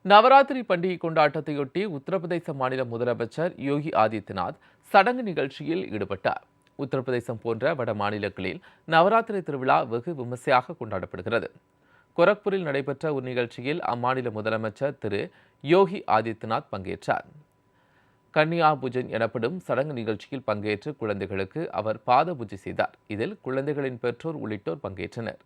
நவராத்திரி பண்டிகை கொண்டாட்டத்தையொட்டி உத்தரப்பிரதேச மாநில முதலமைச்சர் யோகி ஆதித்யநாத் சடங்கு நிகழ்ச்சியில் ஈடுபட்டார். உத்தரப்பிரதேசம் போன்ற வட மாநிலங்களில் நவராத்திரி திருவிழா வெகு விமர்சையாக கொண்டாடப்படுகிறது. கோரக்பூரில் நடைபெற்ற ஒரு நிகழ்ச்சியில் அம்மாநில முதலமைச்சர் திரு யோகி ஆதித்யநாத் பங்கேற்றார். கன்னியா பூஜன் எனப்படும் சடங்கு நிகழ்ச்சியில் பங்கேற்று குழந்தைகளுக்கு அவர் பாத பூஜை செய்தார். இதில் குழந்தைகளின் பெற்றோர் உள்ளிட்டோர் பங்கேற்றனர்.